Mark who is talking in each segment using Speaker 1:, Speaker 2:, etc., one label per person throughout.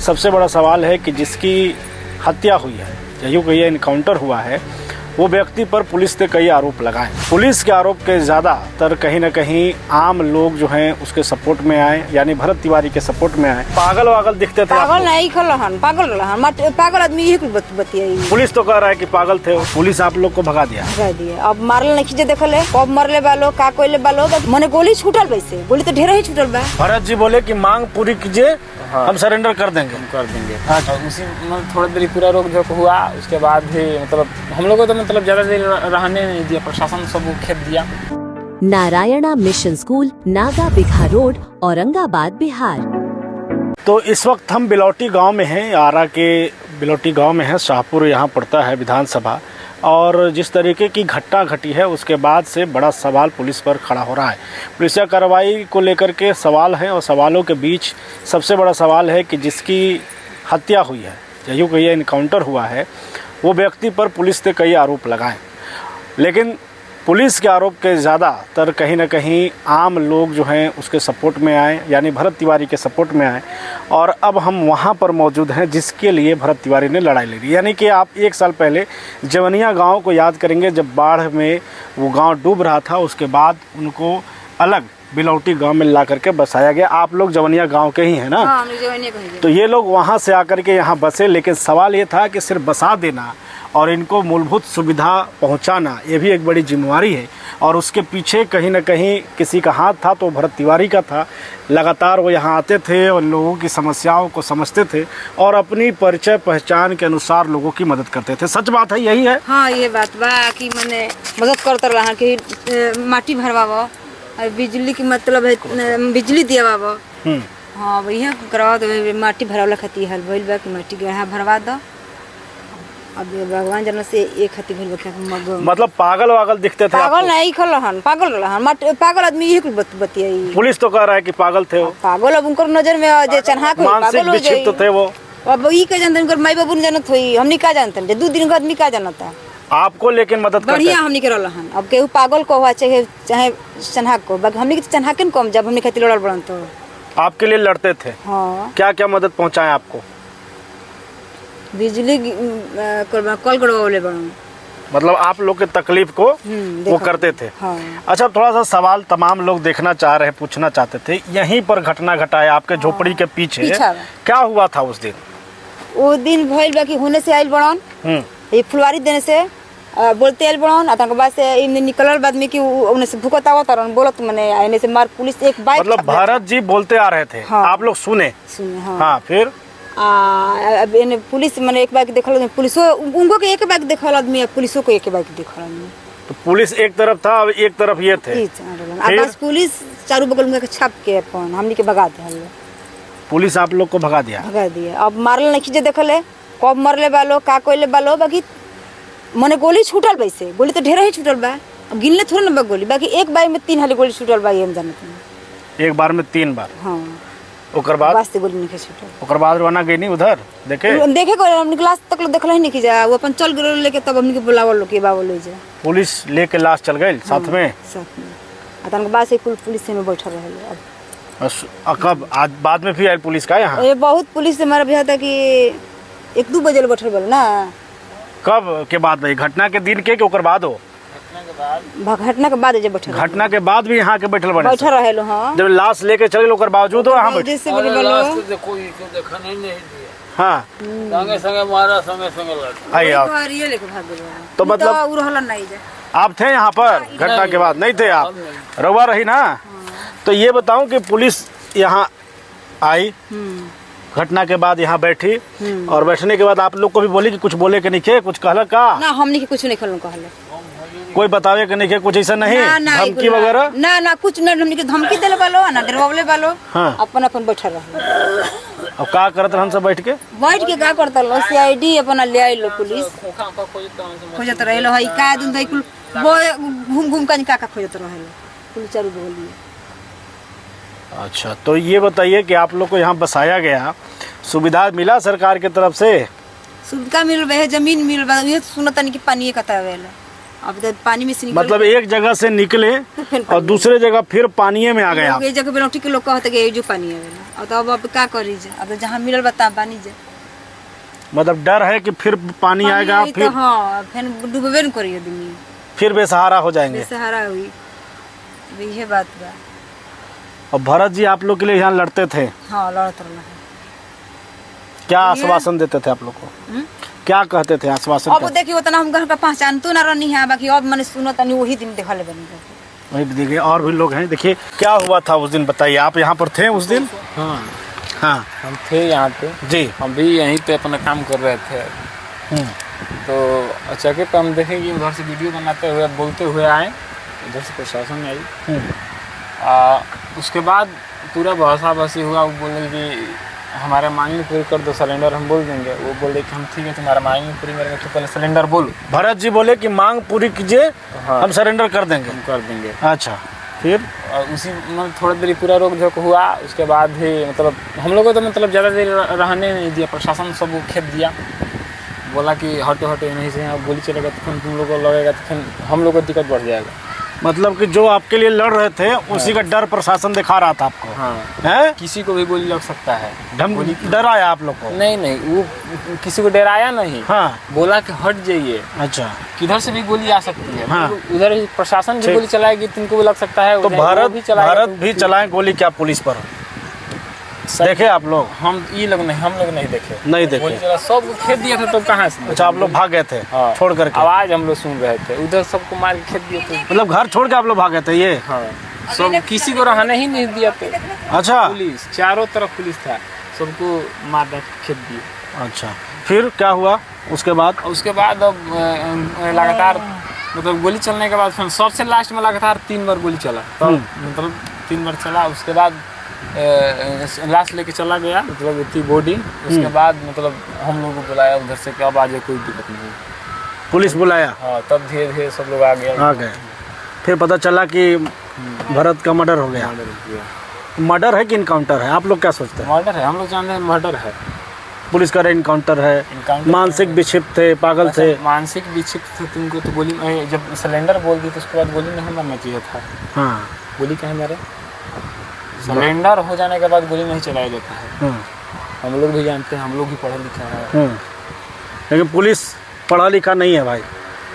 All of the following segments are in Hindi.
Speaker 1: सबसे बड़ा सवाल है कि जिसकी हत्या हुई है, यही कहिए इनकाउंटर हुआ है, वो व्यक्ति पर पुलिस ने कई आरोप लगाए। पुलिस के आरोप के ज़्यादातर कहीं न कहीं आम लोग जो हैं उसके सपोर्ट में आए, यानी भरत तिवारी के सपोर्ट में आए। पागल वागल दिखते थे।
Speaker 2: पागल नहीं खलहन, पागल आदमी यही कुछ बतियाई।
Speaker 1: पुलिस तो कह रहा है कि पागल थे, पुलिस आप लोग को भगा दिया।
Speaker 2: अब मारल नहीं खींचे देखले, कब मरले बालो का कोइले बालो, मने गोली छूटल, वैसे गोली तो ढेर ही छूटल बा।
Speaker 1: भरत जी बोले कि मांग पूरी कीजिए, हम सरेंडर कर देंगे।
Speaker 3: अच्छा, उसी थोड़ा देर पूरा रोक झोंक हुआ, उसके बाद भी मतलब हम लोगों को तो ज्यादा देर रहने नहीं दिया, प्रशासन सब खेत दिया।
Speaker 4: Narayana mission school, Naga bigha road, Aurangabad, Bihar.
Speaker 1: तो इस वक्त हम बिलौटी गांव में हैं, आरा के बिलौटी गांव में हैं। शाहपुर यहाँ पड़ता है विधानसभा, और जिस तरीके की घटना घटी है उसके बाद से बड़ा सवाल पुलिस पर खड़ा हो रहा है। पुलिस कार्रवाई को लेकर के सवाल हैं, और सवालों के बीच सबसे बड़ा सवाल है कि जिसकी हत्या हुई है, यही कहिए इनकाउंटर हुआ है, वो व्यक्ति पर पुलिस ने कई आरोप लगाए। लेकिन पुलिस के आरोप के ज़्यादातर कहीं न कहीं आम लोग जो हैं उसके सपोर्ट में आए, यानी भरत तिवारी के सपोर्ट में आए। और अब हम वहाँ पर मौजूद हैं जिसके लिए भरत तिवारी ने लड़ाई लड़ी। यानी कि आप 1 साल पहले जवनिया गांव को याद करेंगे, जब बाढ़ में वो गांव डूब रहा था, उसके बाद उनको अलग बिलौटी गांव में ला करके बसाया गया। आप लोग जवनिया गांव के ही हैं ना?
Speaker 2: हाँ, जवनिया के।
Speaker 1: तो ये लोग वहाँ से आकर के यहाँ बसे, लेकिन सवाल ये था कि सिर्फ बसा देना और इनको मूलभूत सुविधा पहुंचाना, ये भी एक बड़ी जिम्मेवारी है। और उसके पीछे कहीं न कहीं किसी का हाथ था, तो भरत तिवारी का था। लगातार वो यहाँ आते थे और लोगों की समस्याओं को समझते थे और अपनी परिचय पहचान के अनुसार लोगों की मदद करते थे। सच बात है, यही है।
Speaker 2: हाँ, ये बात बा कि मैंने मदद करते रहा कि माटी भरवावो, बिजली की मतलब है बिजली दियावा। हाँ, भैया करवा दो, माटी भरवाला खाती हल भइल बा कि माटी गढ़ा भरवा दो। अब भगवान जन से एक खाती भइल बा।
Speaker 1: मतलब पागल वागल दिखते थे।
Speaker 2: पागल नहीं खलहन, पागल आदमी यही कुछ बतियाई।
Speaker 1: पुलिस तो कह रहा है कि पागल थे।
Speaker 2: पागल अब उनकर नजर में जे चन्हा को
Speaker 1: मानसिक विक्षिप्त थे वो।
Speaker 2: अब ई का जानते उनकर माई बाबू ने जानत होई, हमनी का जानते जे 2 दिन का आदमी का जानता
Speaker 1: आपको, लेकिन मदद
Speaker 2: बढ़िया हमनी के रहलन। अब केहू पागल को हुआ चाहे चन्हा को, हमनी के चन्हा के कम, जब हमनी खातिर लड़ल बड़न तो
Speaker 1: आपके लिए लड़ते थे।
Speaker 2: हाँ,
Speaker 1: क्या क्या मदद पहुंचाए आपको?
Speaker 2: बिजली कॉल करवाले बड़न,
Speaker 1: मतलब आप लोग के तकलीफ को वो करते थे।
Speaker 2: हाँ।
Speaker 1: अच्छा, थोड़ा सा सवाल तमाम लोग देखना चाह रहे हैं, पूछना चाहते थे। यहीं पर घटना घटा है आपके झोपड़ी के पीछे, क्या हुआ था उस दिन?
Speaker 2: वो दिन भइल बा कि होने से आइल बड़न, ये फुलवारी देने से बोलते आइल बड़न, आतंकवाद से निकलल बाद में कि उन्हें से भूकत आवत और बोलत मने आने से मार पुलिस एक बाइक,
Speaker 1: मतलब भारत जी बोलते आ रहे थे।
Speaker 2: हाँ।
Speaker 1: आप लोग सुने? हाँ, फिर
Speaker 2: अब इन्हें पुलिस मैंने एक बाइक देखल, पुलिसो उनको के एक बाइक देखल आदमी, पुलिसो को एक बाइक देखल आदमी।
Speaker 1: तो पुलिस एक तरफ था, अब एक तरफ ये थे।
Speaker 2: बस पुलिस चारों बगल में छाप के अपन हमनी के भगा दिया।
Speaker 1: पुलिस आप लोग को भगा दिया?
Speaker 2: अब मारल नहीं खींचे देखले, कब मरले बालो का कोइले बालो, बाकी मने गोली छूटल, वैसे गोली तो ढेर ही छूटल बा। अब गिनले थोड़ा ना बा गोली, बाकी एक बार में 3 हाली गोली छूटल बा, ये हम जानते।
Speaker 1: एक बार में 3 बार?
Speaker 2: हाँ।
Speaker 1: ओकर बाद
Speaker 2: वास्ते गोली नहीं छूटल।
Speaker 1: ओकर बाद रवाना गई नहीं उधर देखे
Speaker 2: को हमनी क्लास तक देखल ही नहीं की जा, वो अपन चल गेल लेके, तब हमनी के बुलावल लोग के बाबू ले जा।
Speaker 1: पुलिस लेके लाश चल गई साथ में?
Speaker 2: साथ में आतंकवाद से पुलिस में बैठल रहे।
Speaker 1: अब कब आज बाद में फिर आई पुलिस का यहाँ?
Speaker 2: ये बहुत पुलिस से हमारा भैया था कि 1-2 बजे बैठल बोल ना।
Speaker 1: कब के बाद भाई? घटना के दिन के ओकर बाद हो?
Speaker 2: घटना के बाद जब बैठल,
Speaker 1: घटना के बाद भी यहाँ के बैठल बने
Speaker 2: बैठल रहे लो। हाँ,
Speaker 1: जब लाश लेके चले ओकर बावजूद हो यहाँ बैठे?
Speaker 2: जैसे बोले बोलो
Speaker 3: कोई को देखा नहीं दिया।
Speaker 1: हाँ,
Speaker 3: संगे संगे मारा, संगे संगे लड़ा।
Speaker 1: आई आप
Speaker 2: ये लेके भाग गए।
Speaker 1: तो मतलब
Speaker 2: उरहलन नहीं जा।
Speaker 1: आप थे यहाँ पर घटना के बाद? नहीं थे आप, रवा रही ना। तो ये बताऊं कि पुलिस यहाँ आई, घटना के बाद यहाँ बैठी, और बैठने के बाद आप लोग को भी बोली कि कुछ बोले के नहीं खे, कुछ कहला का?
Speaker 2: ना, हमने के कुछ नहीं कहलो, कहले
Speaker 1: कोई बतावे के नहीं खे, कुछ ऐसा नहीं? धमकी वगैरह?
Speaker 2: ना कुछ ना, हमने के धमकी देले बालो ना डरवावले बालो।
Speaker 1: हाँ।
Speaker 2: अपन अपन बैठल रहे।
Speaker 1: अब का करत रहन सब बैठ के
Speaker 2: का करता लो? सीआईडी अपन ले आइलो, पुलिस खोजत रहे लो। हई का दिन दई कुल घूम घूम का खोजत रहे लो, पुलिस चारू बगल।
Speaker 1: अच्छा, तो ये बताइए कि आप लोग को यहाँ बसाया गया, सुविधा मिला सरकार की तरफ से?
Speaker 2: सुविधा मिल रहा है, जमीन मिल रहा है, सुनता नहीं कि पानी कतावेला। अब तो पानी में से निकल
Speaker 1: मतलब एक जगह से निकले
Speaker 2: फिर
Speaker 1: और दूसरे जगह फिर पानी में आ गया।
Speaker 2: ये जगह बेलौटी के लोग कहते कि जो पानी है अब तो अब क्या करी जा, अब तो जहाँ मिलल बता पानी जा,
Speaker 1: मतलब डर है कि फिर पानी आएगा
Speaker 2: आई
Speaker 1: फिर
Speaker 2: तो हाँ फिर डूबे न करी आदमी,
Speaker 1: फिर बेसहारा हो जाएंगे।
Speaker 2: सहारा हुई। अब यह बात बा।
Speaker 1: और भरत जी आप लोग के लिए यहाँ लड़ते थे,
Speaker 2: हाँ लड़त रहा है।
Speaker 1: क्या आश्वासन देते थे आप लोग को? क्या कहते थे आश्वासन?
Speaker 2: अब देखिए उतना हम घर का पहचान तो ना रही है, बाकी अब मैंने सुना तनी वही दिन देखा ले बनी।
Speaker 1: वही देखिए और भी लोग हैं। देखिए क्या हुआ था उस दिन, बताइए। आप यहाँ पर थे उस दिन?
Speaker 3: हाँ
Speaker 1: हाँ
Speaker 3: हम थे यहाँ पे
Speaker 1: जी।
Speaker 3: हम भी यहीं पे अपना काम कर रहे थे। तो अचानक पे हम देखें कि उधर से वीडियो बनाते हुए बोलते हुए आए, उधर से प्रशासन आई। उसके बाद पूरा बहसा बहसी हुआ। वो बोले कि हमारा मांग पूरी कर दो, सिलेंडर हम बोल देंगे। वो बोले कि हम ठीक है तुम्हारा मांग पूरी करेंगे, तो पहले सिलेंडर बोलो।
Speaker 1: भरत जी बोले कि मांग पूरी कीजिए,
Speaker 3: हाँ।
Speaker 1: हम सरेंडर कर देंगे।
Speaker 3: हम कर देंगे।
Speaker 1: अच्छा फिर
Speaker 3: उसी मतलब थोड़ी देर पूरा रोक झोंक हुआ। उसके बाद भी मतलब हम लोग को तो मतलब ज़्यादा देर रहने नहीं दिया, प्रशासन सब खेप दिया। बोला कि हटो हटो नहीं से, यहाँ गोली चलेगा तो फिर तुम लोग को लगेगा, तो फिर हम लोग को दिक्कत बढ़ जाएगा।
Speaker 1: मतलब कि जो आपके लिए लड़ रहे थे उसी का डर प्रशासन दिखा रहा था आपको?
Speaker 3: हाँ
Speaker 1: है?
Speaker 3: किसी को भी गोली लग सकता है।
Speaker 1: डराया आप लोग को?
Speaker 3: नहीं वो किसी को डराया नहीं।
Speaker 1: हाँ
Speaker 3: बोला कि हट जाइए,
Speaker 1: अच्छा
Speaker 3: किधर से भी गोली आ सकती है।
Speaker 1: हाँ।
Speaker 3: उधर ही प्रशासन भी गोली चलाएगी, तुमको भी लग सकता है।
Speaker 1: तो भारत भी चलाए गोली क्या पुलिस पर? देखे आप लोग?
Speaker 3: हम लोग नहीं देखे।
Speaker 1: नहीं देखे।
Speaker 3: गोली चला सब खेत दिया था, तो कहाँ से?
Speaker 1: अच्छा आप लोग भाग गए थे?
Speaker 3: हाँ।
Speaker 1: छोड़ करके?
Speaker 3: आवाज हम लोग सुन रहे थे, उधर सबको मार के खेत दिए थे।
Speaker 1: मतलब घर छोड़ के आप लोग भाग गए थे? ये
Speaker 3: हाँ सब किसी को रहने ही नहीं दिया थे।
Speaker 1: अच्छा
Speaker 3: पुलिस चारों तरफ पुलिस था, सबको मार के खेत दिए।
Speaker 1: अच्छा फिर क्या हुआ उसके बाद?
Speaker 3: अब लगातार मतलब गोली चलने के बाद फिर सबसे लास्ट में लगातार 3 बार गोली चला। तो मतलब 3 बार चला, उसके बाद लाश लेके चला गया, मतलब इतनी बॉडी। उसके बाद मतलब हम लोग को बुलाया उधर से कि अब आ जाए, कोई दिक्कत नहीं।
Speaker 1: पुलिस बुलाया?
Speaker 3: हाँ तब धीरे धीरे सब लोग आ गए।
Speaker 1: फिर पता चला कि भरत का मर्डर हो गया। मर्डर है कि इनकाउंटर है? आप लोग क्या सोचते हैं?
Speaker 3: मर्डर है, हम लोग जानते हैं मर्डर है।
Speaker 1: पुलिस का इनकाउंटर है। मानसिक विक्षिप्त थे, पागल थे?
Speaker 3: मानसिक विक्षिप्त थे। तुमको तो गोली जब सिलेंडर बोल दी तो उसके बाद गोली नहीं मारना चाहिए था।
Speaker 1: हाँ
Speaker 3: गोली कहीं मारे? सिलेंडर हो जाने के बाद गोली नहीं चलाया जाता है। हम लोग भी जानते हैं, हम लोग भी पढ़े लिखे हैं।
Speaker 1: लेकिन पुलिस पढ़ा लिखा नहीं है भाई।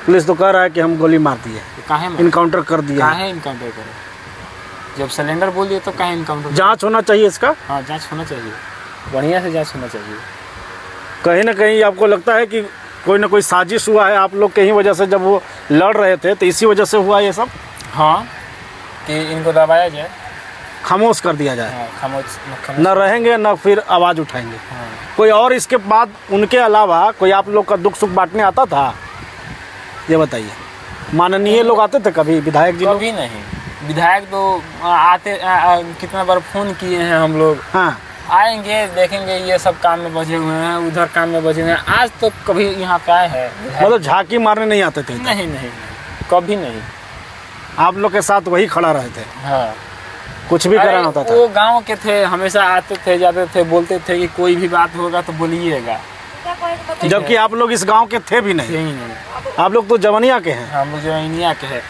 Speaker 1: पुलिस तो कह रहा है कि हम गोली मार दिए, इनकाउंटर कर दिया।
Speaker 3: काहे इनकाउंटर करे? जब सिलेंडर बोल दिए तो काहे इनकाउंटर?
Speaker 1: जांच होना चाहिए इसका।
Speaker 3: हाँ जांच होना चाहिए, बढ़िया से जांच होना चाहिए।
Speaker 1: कहीं ना कहीं आपको लगता है कि कोई ना कोई साजिश हुआ है आप लोग के ही वजह से? जब वो लड़ रहे थे तो इसी वजह से हुआ ये सब?
Speaker 3: हाँ कि इनको दबाया जाए,
Speaker 1: खामोश कर दिया जाए।
Speaker 3: हाँ, खामोश
Speaker 1: न रहेंगे न फिर आवाज़ उठाएंगे।
Speaker 3: हाँ।
Speaker 1: कोई और इसके बाद उनके अलावा कोई आप लोग का दुख सुख बांटने आता था? ये बताइए। माननीय लोग आते थे कभी? विधायक जी?
Speaker 3: कभी नहीं। विधायक तो आते कितना बार फोन किए हैं हम लोग।
Speaker 1: हाँ
Speaker 3: आएंगे देखेंगे ये सब काम में बचे हुए हैं, उधर काम में बचे हुए हैं। आज तो कभी यहाँ पे आए हैं?
Speaker 1: मतलब झांकी मारने नहीं आते थे?
Speaker 3: नहीं कभी नहीं।
Speaker 1: आप लोग के साथ वही खड़ा रहे थे?
Speaker 3: हाँ
Speaker 1: कुछ भी कराना होता था?
Speaker 3: वो गांव के थे, हमेशा आते थे जाते थे, बोलते थे कि कोई भी बात होगा तो बोलिएगा।
Speaker 1: जबकि आप लोग इस गांव के थे भी नहीं? आप लोग तो जवनिया के हैं।
Speaker 3: हम लोग जवनिया के हैं।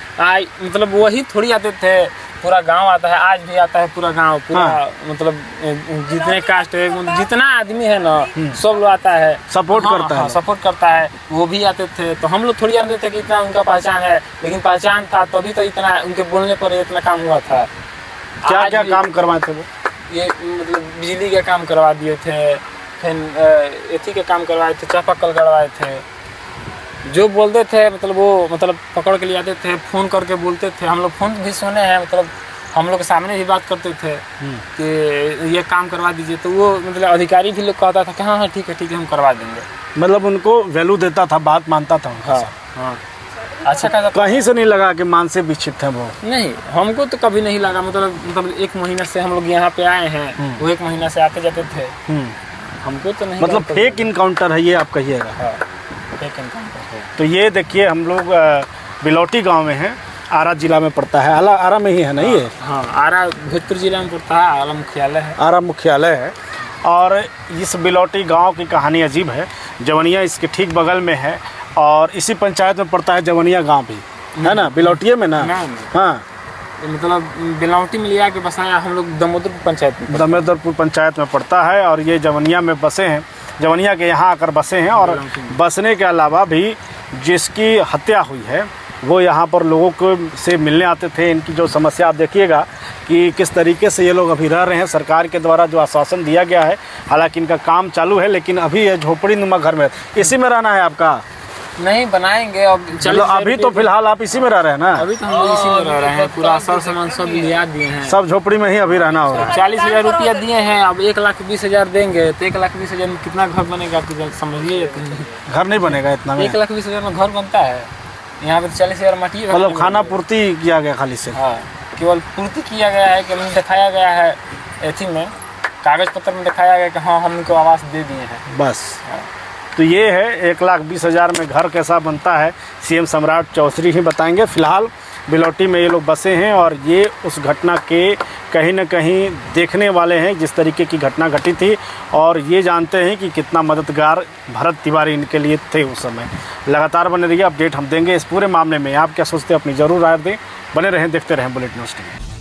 Speaker 3: मतलब वही थोड़ी आते थे, पूरा गांव आता है। आज भी आता है पूरा गांव, पूरा
Speaker 1: हाँ।
Speaker 3: मतलब जितने कास्ट है, जितना आदमी है ना, सब लोग आता है,
Speaker 1: सपोर्ट करता है।
Speaker 3: सपोर्ट करता है। वो भी आते थे, तो हम लोग थोड़ी आते थे कि इतना उनका पहचान है, लेकिन पहचान था तभी तो इतना उनके बोलने पर इतना काम हुआ था।
Speaker 1: क्या क्या काम करवाए थे वो?
Speaker 3: ये मतलब बिजली का काम करवा दिए थे, फिर एथी के काम करवाए थे, चापाकल करवाए थे। जो बोलते थे मतलब वो मतलब पकड़ के ले आते थे, फ़ोन करके बोलते थे। हम लोग फ़ोन भी सुने हैं, मतलब हम लोग के सामने भी बात करते थे कि ये काम करवा दीजिए। तो वो मतलब अधिकारी भी लोग कहता था कि हाँ ठीक है हम करवा देंगे।
Speaker 1: मतलब उनको वैल्यू देता था, बात मानता था उनका।
Speaker 3: हाँ अच्छा कहता।
Speaker 1: कहीं से नहीं लगा कि मानसिक विक्षिप्त है वो?
Speaker 3: नहीं, हमको तो कभी नहीं लगा। मतलब 1 महीना से हम लोग यहाँ पे आए हैं, वो 1 महीना से आते जाते थे। हमको तो नहीं।
Speaker 1: मतलब फेक इनकाउंटर है ये आप कहिएगा?
Speaker 3: हाँ फेक इनकाउंटर है।
Speaker 1: तो ये देखिए हम लोग बिलौटी गांव में हैं, आरा जिला में पड़ता है। आरा में ही है नहीं है?
Speaker 3: हाँ आरा भोजपुर जिला में पड़ता है, आरा मुख्यालय है।
Speaker 1: आरा मुख्यालय है। और इस बिलौटी गांव की कहानी अजीब है। जवनिया इसके ठीक बगल में है और इसी पंचायत में पड़ता है जवनिया गांव भी, है ना, बिलौटिये में ना? हाँ,
Speaker 3: मतलब बिलौटी में लिया के बसाया हम लोग दामोदरपुर पंचायत में।
Speaker 1: दामोदरपुर पंचायत में पड़ता है और ये जवनिया में बसे हैं, जवनिया के यहाँ आकर बसे हैं। और बसने के अलावा भी जिसकी हत्या हुई है वो यहाँ पर लोगों को से मिलने आते थे। इनकी जो समस्या आप देखिएगा कि किस तरीके से ये लोग अभी रह रहे हैं। सरकार के द्वारा जो आश्वासन दिया गया है, हालांकि इनका काम चालू है, लेकिन अभी ये झोपड़ी नुमा घर में, इसी में रहना है आपका?
Speaker 3: नहीं, बनाएंगे अब।
Speaker 1: चलो अभी तो फिलहाल आप इसी में रह रहे हैं ना?
Speaker 3: अभी तो हम लोग इसी में रह रहे हैं, पूरा सर सामान सब लिया दिए हैं,
Speaker 1: सब झोपड़ी में ही अभी रहना होगा।
Speaker 3: 40,000 रुपया दिए हैं, अब 1,20,000 देंगे तो 1,20,000 में कितना घर बनेगा समझिए।
Speaker 1: घर नहीं बनेगा इतना में।
Speaker 3: 1,20,000 में घर बनता है यहाँ पे? 40,000 माटी,
Speaker 1: मतलब खाना पूर्ति किया गया खाली से?
Speaker 3: हाँ, केवल पूर्ति किया गया है, केवल दिखाया गया है एथी में, कागज पत्र में दिखाया गया कि हाँ हमको आवास दे दिए हैं, बस।
Speaker 1: तो ये है 1,20,000 में घर कैसा बनता है, सीएम सम्राट चौधरी ही बताएंगे। फिलहाल बिलौटी में ये लोग बसे हैं और ये उस घटना के कहीं न कहीं देखने वाले हैं, जिस तरीके की घटना घटी थी, और ये जानते हैं कि कितना मददगार भरत तिवारी इनके लिए थे उस समय। लगातार बने रहिए, अपडेट हम देंगे इस पूरे मामले में। आप क्या सोचते हैं अपनी ज़रूर राय दें। बने रहें, देखते रहें बुलेटिन न्यूज़ टीवी।